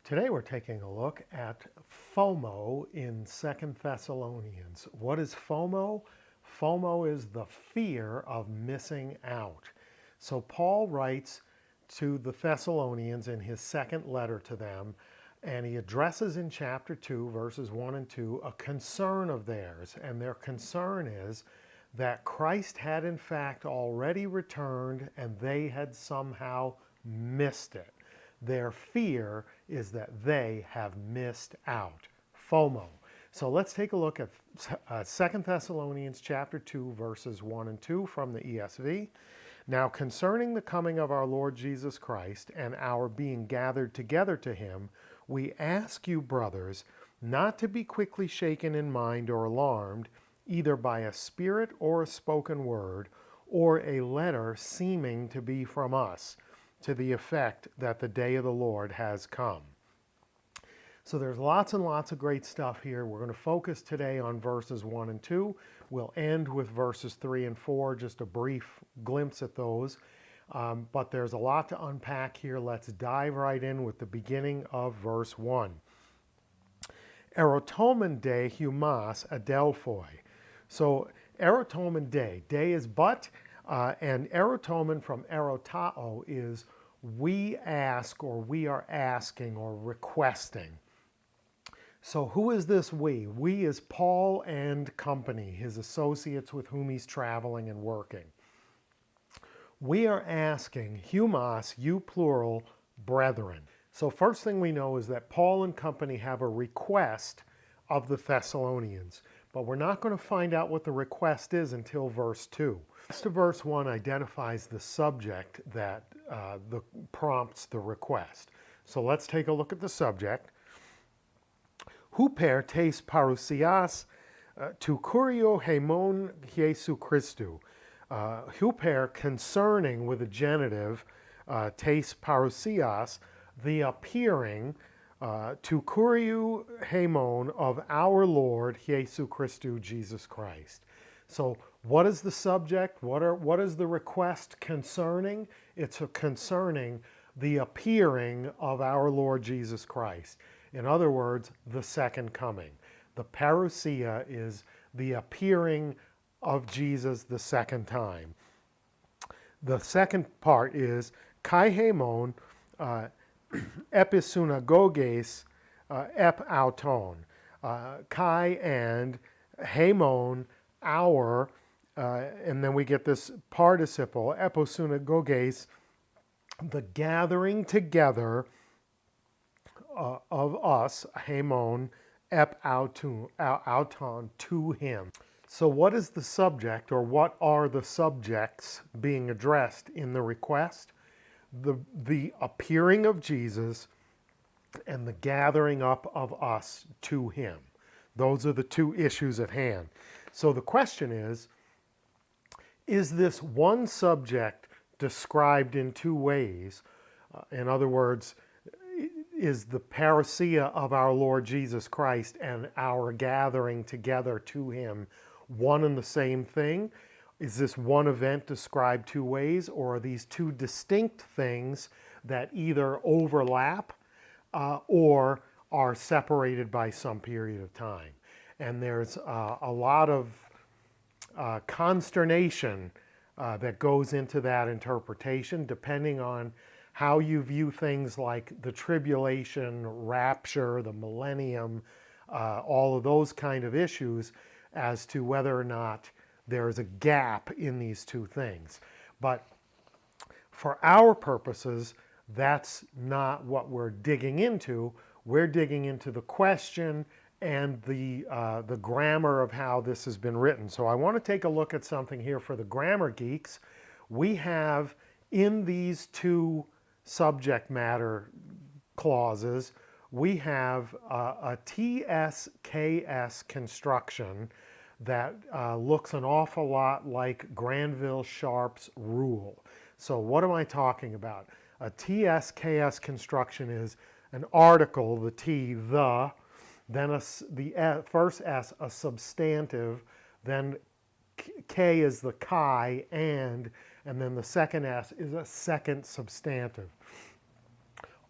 Today we're taking a look at FOMO in 2 Thessalonians. What is FOMO? FOMO is the fear of missing out. So Paul writes to the Thessalonians in his second letter to them, and he addresses in chapter 2, verses 1 and 2, a concern of theirs. And their concern is that Christ had in fact already returned and they had somehow missed it. Their fear is that they have missed out. FOMO. So let's take a look at 2 Thessalonians chapter 2, verses 1 and 2 from the ESV. Now concerning the coming of our Lord Jesus Christ and our being gathered together to him, we ask you, brothers, not to be quickly shaken in mind or alarmed, either by a spirit or a spoken word, or a letter seeming to be from us, to the effect that the day of the Lord has come. So there's lots and lots of great stuff here. We're going to focus today on verses 1 and 2. We'll end with verses 3 and 4, just a brief glimpse at those. But there's a lot to unpack here. Let's dive right in with the beginning of verse 1. Erotomen de humas adelphoi. So erotomen de is but, and erotomen from erotao is we ask, or we are asking, or requesting. So who is this we? We is Paul and company, his associates with whom he's traveling and working. We are asking, humas, you plural, brethren. So first thing we know is that Paul and company have a request of the Thessalonians. But we're not going to find out what the request is until verse 2. Verse 1 identifies the subject that prompts the request. So let's take a look at the subject. Huper tes parousias tu kurio hemon Jesu Christu. Huper, concerning, with a genitive, tes parousias, the appearing, to kuriou hemon, of our Lord Jesu Christu, Jesus Christ. So what is the subject? What is the request concerning? It's concerning the appearing of our Lord Jesus Christ. In other words, the second coming. The parousia is the appearing of Jesus the second time. The second part is kai hemon, episunagoges, ep auton. Kai and hemon, our, and then we get this participle, episunagoges, the gathering together of us, hemon, ep auton, to him. So what is the subject, or what are the subjects being addressed in the request? The appearing of Jesus and the gathering up of us to him. Those are the two issues at hand. So the question is this one subject described in two ways? In other words, is the parousia of our Lord Jesus Christ and our gathering together to him one and the same thing? Is this one event described two ways, or are these two distinct things that either overlap or are separated by some period of time? And there's a lot of consternation that goes into that interpretation, depending on how you view things like the tribulation, rapture, the millennium, all of those kind of issues, as to whether or not there's a gap in these two things. But for our purposes, that's not what we're digging into. We're digging into the question and the grammar of how this has been written. So I want to take a look at something here for the grammar geeks. We have in these two subject matter clauses, we have a TS-KS construction that looks an awful lot like Granville-Sharp's rule. So what am I talking about? A TS-KS construction is an article, the T, the, then the first S, a substantive, then K is the chi, and then the second S is a second substantive.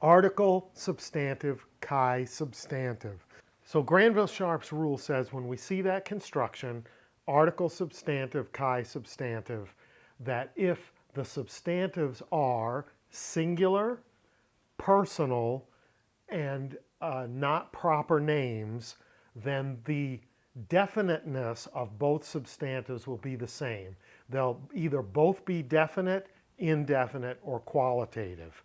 Article, substantive, chi, substantive. So Granville-Sharp's rule says when we see that construction, article, substantive, chi, substantive, that if the substantives are singular, personal, and not proper names, then the definiteness of both substantives will be the same. They'll either both be definite, indefinite, or qualitative.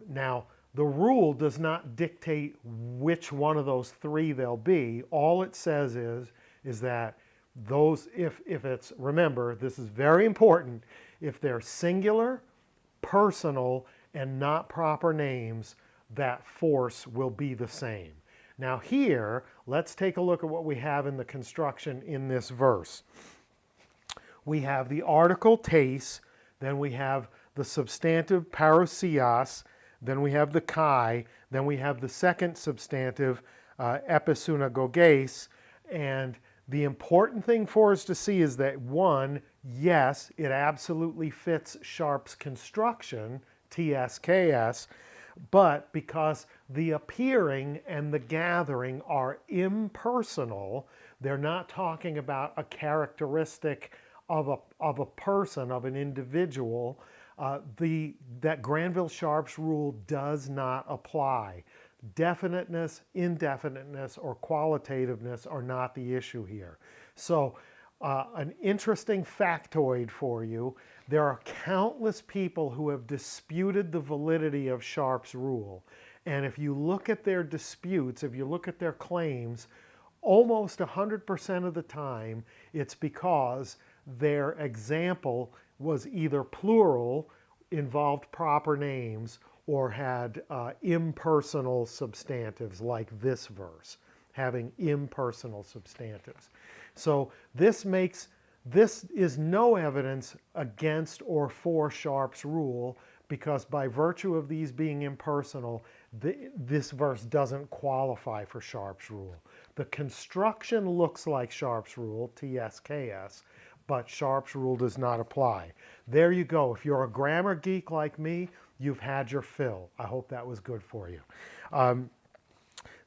Now, the rule does not dictate which one of those three they'll be. All it says is that those, if it's, remember, this is very important, if they're singular, personal, and not proper names, that force will be the same. Now here, let's take a look at what we have in the construction in this verse. We have the article tes, then we have the substantive parousias, then we have the chi, then we have the second substantive episynagoges, and the important thing for us to see is that one, yes, it absolutely fits Sharp's construction, TSKS, but because the appearing and the gathering are impersonal, they're not talking about a characteristic of a person, of an individual, that Granville-Sharp's rule does not apply. Definiteness, indefiniteness, or qualitativeness are not the issue here. So an interesting factoid for you, there are countless people who have disputed the validity of Sharp's rule. And if you look at their disputes, if you look at their claims, almost 100% of the time, it's because their example was either plural, involved proper names, or had impersonal substantives like this verse, having impersonal substantives. So this is no evidence against or for Sharp's rule, because by virtue of these being impersonal, this verse doesn't qualify for Sharp's rule. The construction looks like Sharp's rule, TSKS, but Sharp's rule does not apply. There you go. If you're a grammar geek like me, you've had your fill. I hope that was good for you.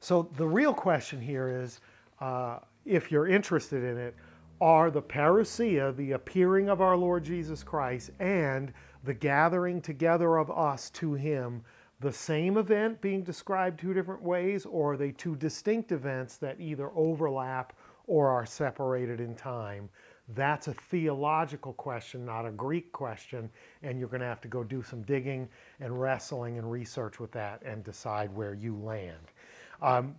So the real question here is, if you're interested in it, are the parousia, the appearing of our Lord Jesus Christ, and the gathering together of us to him, the same event being described two different ways, or are they two distinct events that either overlap or are separated in time? That's a theological question, not a Greek question, and you're going to have to go do some digging and wrestling and research with that and decide where you land.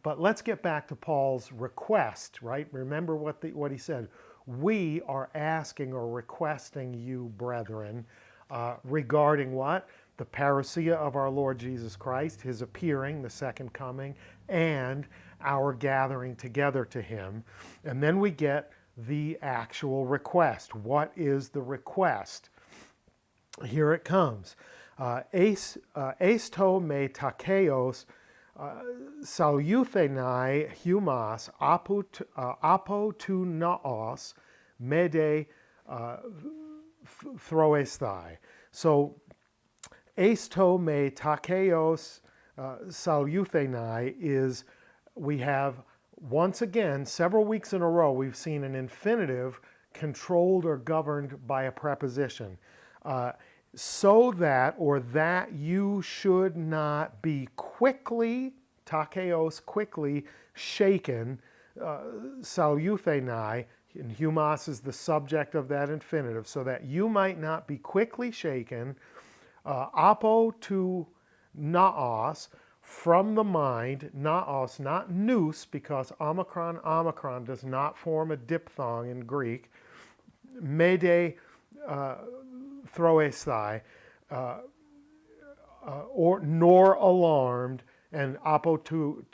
But let's get back to Paul's request, right? Remember what he said. We are asking or requesting you, brethren, regarding what? The parousia of our Lord Jesus Christ, his appearing, the second coming, and our gathering together to him. And then we get the actual request. What is the request? Here it comes. Esto me takeos salutheni humas apo tu naos mede throesthai. So, esto me takeos salutheni is, we have, once again, several weeks in a row, we've seen an infinitive controlled or governed by a preposition. So that, or that you should not be quickly, takeos, quickly shaken, salutheni, and humas is the subject of that infinitive, so that you might not be quickly shaken, apo to naos, from the mind, naos, not nous, because omicron does not form a diphthong in Greek, mede throesthai, or nor alarmed, and apo to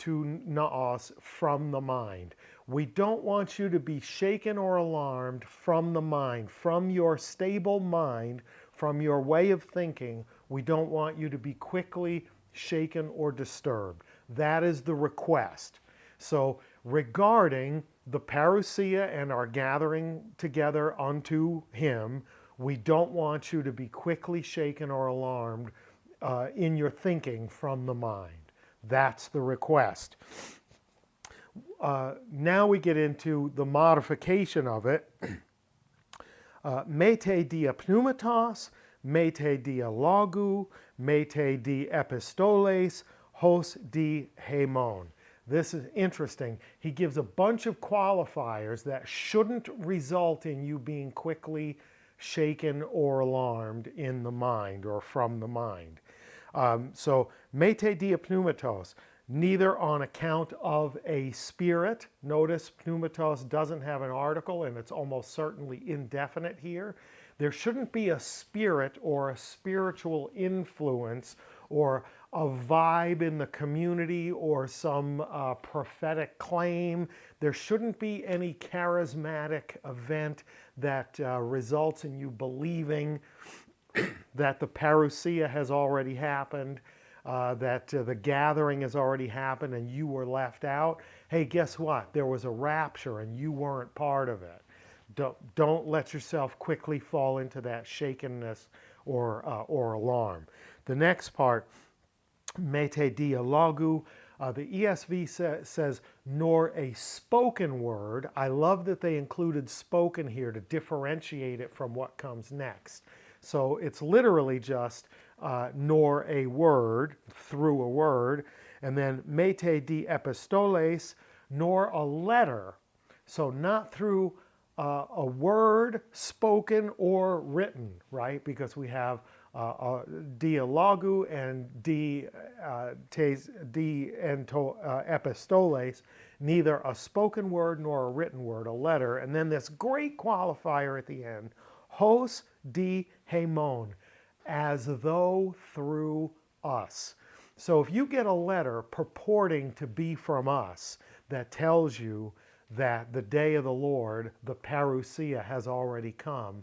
naos, from the mind. We don't want you to be shaken or alarmed from the mind, from your stable mind, from your way of thinking. We don't want you to be quickly shaken or disturbed. That is the request. So regarding the parousia and our gathering together unto him, we don't want you to be quickly shaken or alarmed in your thinking from the mind. That's the request. Now we get into the modification of it. Mete dia pneumatos, mete dia logu, mete di epistoles, hos di hemon. This is interesting. He gives a bunch of qualifiers that shouldn't result in you being quickly shaken or alarmed in the mind or from the mind. So, mete dia pneumatos, neither on account of a spirit. Notice pneumatos doesn't have an article, and it's almost certainly indefinite here. There shouldn't be a spirit or a spiritual influence or a vibe in the community or some prophetic claim. There shouldn't be any charismatic event that results in you believing that the parousia has already happened, that the gathering has already happened and you were left out. Hey, guess what? There was a rapture and you weren't part of it. Don't let yourself quickly fall into that shakenness or alarm. The next part, mete dia logu, the ESV says, nor a spoken word. I love that they included spoken here to differentiate it from what comes next. So it's literally just nor a word, through a word, and then mete di epistoles, nor a letter. So not through a word spoken or written, right? Because we have dialogu and epistoles, neither a spoken word nor a written word, a letter. And then this great qualifier at the end, hos di hemon, as though through us. So if you get a letter purporting to be from us that tells you that the day of the Lord, the parousia, has already come,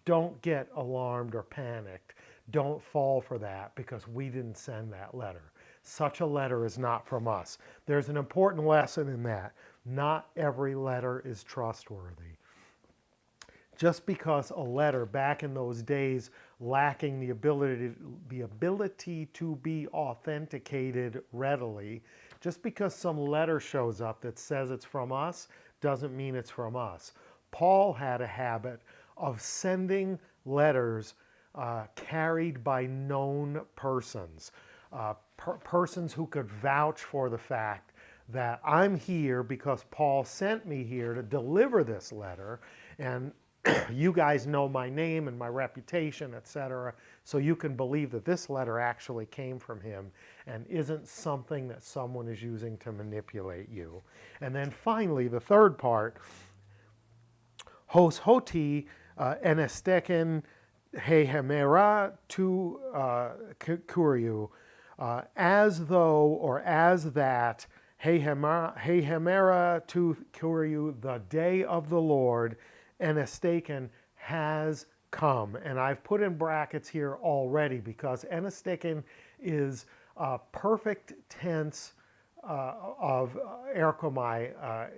don't get alarmed or panicked. Don't fall for that because we didn't send that letter. Such a letter is not from us. There's an important lesson in that. Not every letter is trustworthy. Just because a letter back in those days lacking the ability to be authenticated readily, just because some letter shows up that says it's from us doesn't mean it's from us. Paul had a habit of sending letters carried by known persons, persons who could vouch for the fact that I'm here because Paul sent me here to deliver this letter, and you guys know my name and my reputation, etc., so you can believe that this letter actually came from him and isn't something that someone is using to manipulate you. And then finally, the third part, hos hoti enesteken he hemera tu kuriu, as though or as that he hemera tu kuriu, the day of the Lord, enesteken, has come. And I've put in brackets here already because enesteken is a perfect tense of erkomai.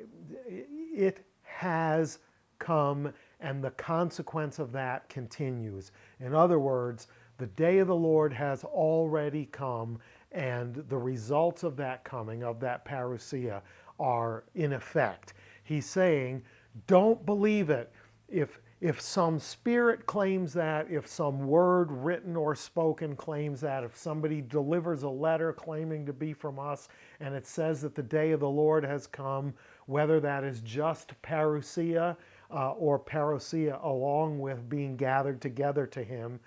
It has come, and the consequence of that continues. In other words, the day of the Lord has already come, and the results of that coming, of that parousia, are in effect. He's saying, don't believe it. If some spirit claims that, if some word written or spoken claims that, if somebody delivers a letter claiming to be from us and it says that the day of the Lord has come, whether that is just parousia or parousia along with being gathered together to him,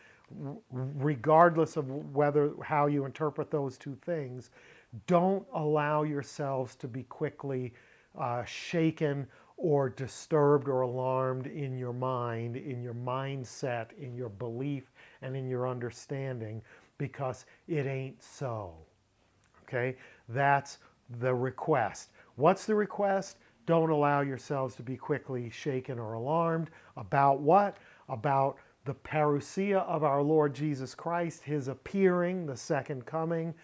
regardless of how you interpret those two things, don't allow yourselves to be quickly shaken or disturbed or alarmed in your mind, in your mindset, in your belief, and in your understanding, because it ain't so. Okay? That's the request. What's the request? Don't allow yourselves to be quickly shaken or alarmed. About what? About the parousia of our Lord Jesus Christ, his appearing, the second coming,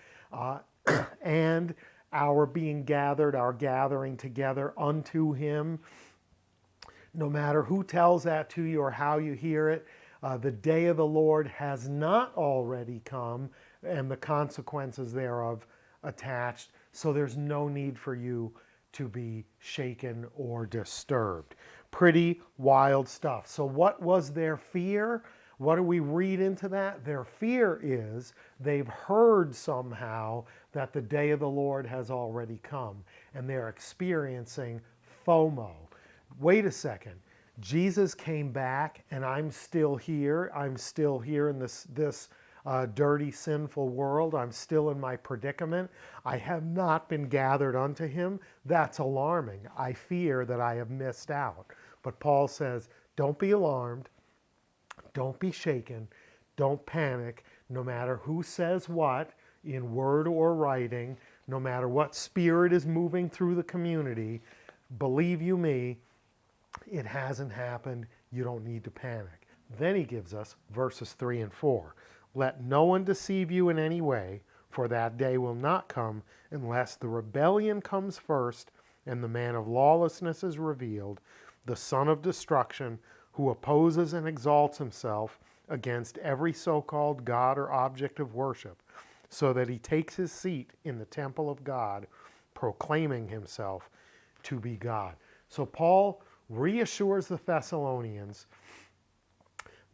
and our being gathered, our gathering together unto him. No matter who tells that to you or how you hear it, the day of the Lord has not already come. and the consequences thereof attached. So there's no need for you to be shaken or disturbed. Pretty wild stuff. So what was their fear? What do we read into that? Their fear is they've heard somehow that the day of the Lord has already come, and they're experiencing FOMO. Wait a second. Jesus came back, and I'm still here. I'm still here in this dirty, sinful world. I'm still in my predicament. I have not been gathered unto him. That's alarming. I fear that I have missed out. But Paul says, don't be alarmed. Don't be shaken. Don't panic. No matter who says what, in word or writing, no matter what spirit is moving through the community, believe you me, it hasn't happened. You don't need to panic. Then he gives us verses 3 and 4. Let no one deceive you in any way, for that day will not come unless the rebellion comes first and the man of lawlessness is revealed, the son of destruction, who opposes and exalts himself against every so-called God or object of worship, so that he takes his seat in the temple of God, proclaiming himself to be God. So Paul reassures the Thessalonians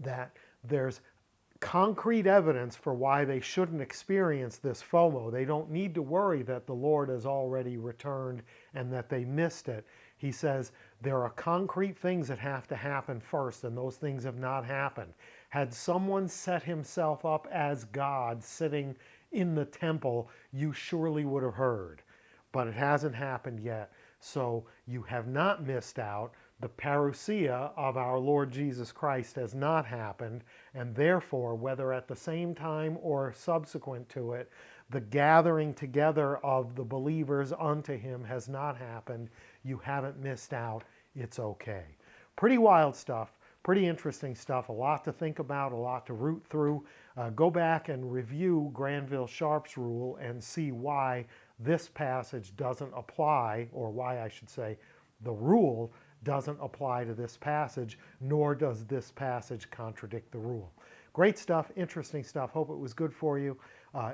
that there's concrete evidence for why they shouldn't experience this FOMO. They don't need to worry that the Lord has already returned and that they missed it. He says there are concrete things that have to happen first, and those things have not happened. Had someone set himself up as God sitting in the temple, you surely would have heard. But it hasn't happened yet. So you have not missed out. The parousia of our Lord Jesus Christ has not happened, and therefore, whether at the same time or subsequent to it, the gathering together of the believers unto him has not happened. You haven't missed out. It's okay. Pretty wild stuff. Pretty interesting stuff. A lot to think about, a lot to root through. Go back and review Granville Sharp's rule and see why this passage doesn't apply, or why I should say the rule doesn't apply to this passage, nor does this passage contradict the rule. Great stuff, interesting stuff. Hope it was good for you.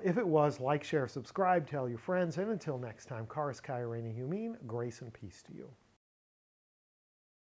If it was, like, share, subscribe, tell your friends, and until next time, Charis Kai Reini Humin, grace and peace to you.